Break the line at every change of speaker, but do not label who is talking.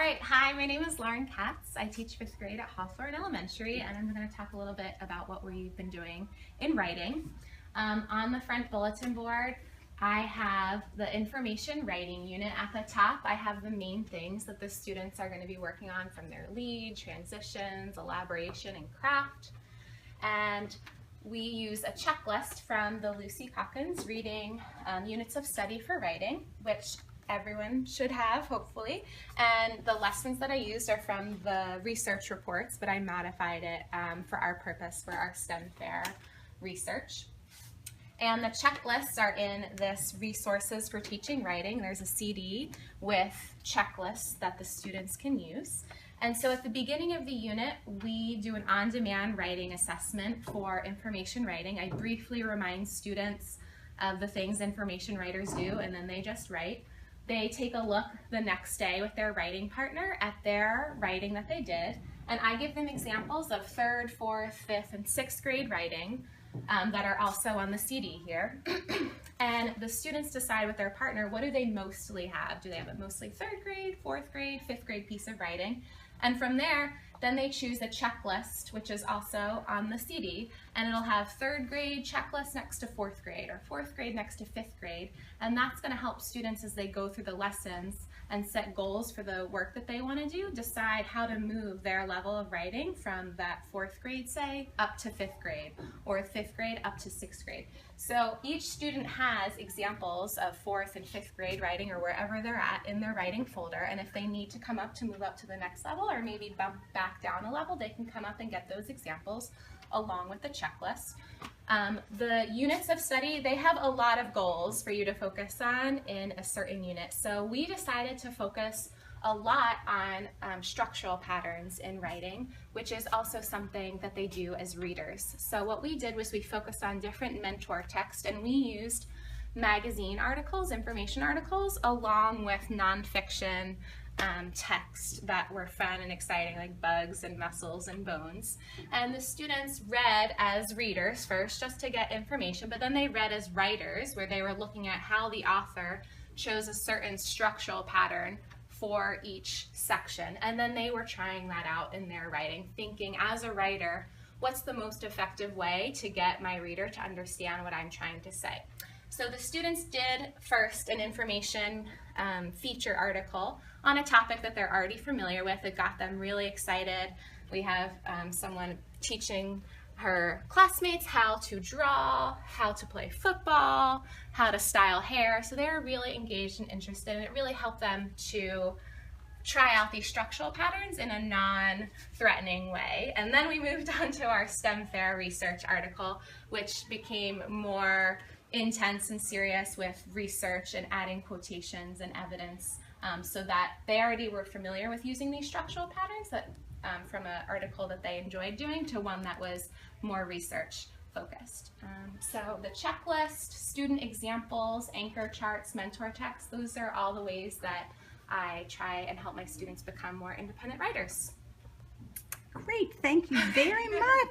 All right, hi, my name is Lauren Katz. I teach 5th grade at Hawthorne Elementary, and I'm going to talk a little bit about what we've been doing in writing. On the front bulletin board, I have the information writing unit. At the top, I have the main things that the students are going to be working on, from their lead, transitions, elaboration, and craft. And we use a checklist from the Lucy Calkins Reading Units of Study for Writing, which everyone should have, hopefully. And the lessons that I used are from the research reports, but I modified it for our purpose, for our STEM Fair research. And the checklists are in this Resources for Teaching Writing. There's a CD with checklists that the students can use. And so at the beginning of the unit, we do an on-demand writing assessment for information writing. I briefly remind students of the things information writers do, and then they just write. They take a look the next day with their writing partner at their writing that they did, and I give them examples of 3rd, 4th, 5th, and 6th grade writing that are also on the CD here. And the students decide with their partner, what do they mostly have? Do they have a mostly 3rd grade, 4th grade, 5th grade piece of writing? And from there, then they choose a checklist, which is also on the CD, and it'll have 3rd grade checklist next to 4th grade, or 4th grade next to 5th grade, and that's going to help students as they go through the lessons and set goals for the work that they want to do, decide how to move their level of writing from that 4th grade, say, up to 5th grade, or 5th grade up to 6th grade. So each student has examples of 4th and 5th grade writing, or wherever they're at in their writing folder, and if they need to come up to move up to the next level, or maybe bump back down a level, they can come up and get those examples along with the checklist. The units of study, they have a lot of goals for you to focus on in a certain unit. So we decided to focus a lot on structural patterns in writing, which is also something that they do as readers. So what we did was we focused on different mentor text, and we used magazine articles, information articles, along with nonfiction text that were fun and exciting, like bugs and mussels and bones. And the students read as readers first, just to get information, but then they read as writers, where they were looking at how the author chose a certain structural pattern for each section. And then they were trying that out in their writing, thinking, as a writer, what's the most effective way to get my reader to understand what I'm trying to say? So the students did first an information feature article on a topic that they're already familiar with. It got them really excited. We have someone teaching her classmates how to draw, how to play football, how to style hair. So they were really engaged and interested, and it really helped them to try out these structural patterns in a non-threatening way. And then we moved on to our STEM Fair research article, which became more intense and serious with research and adding quotations and evidence, so that they already were familiar with using these structural patterns that, from an article that they enjoyed doing to one that was more research focused. So the checklist, student examples, anchor charts, mentor text, those are all the ways that I try and help my students become more independent writers.
Great, thank you very much.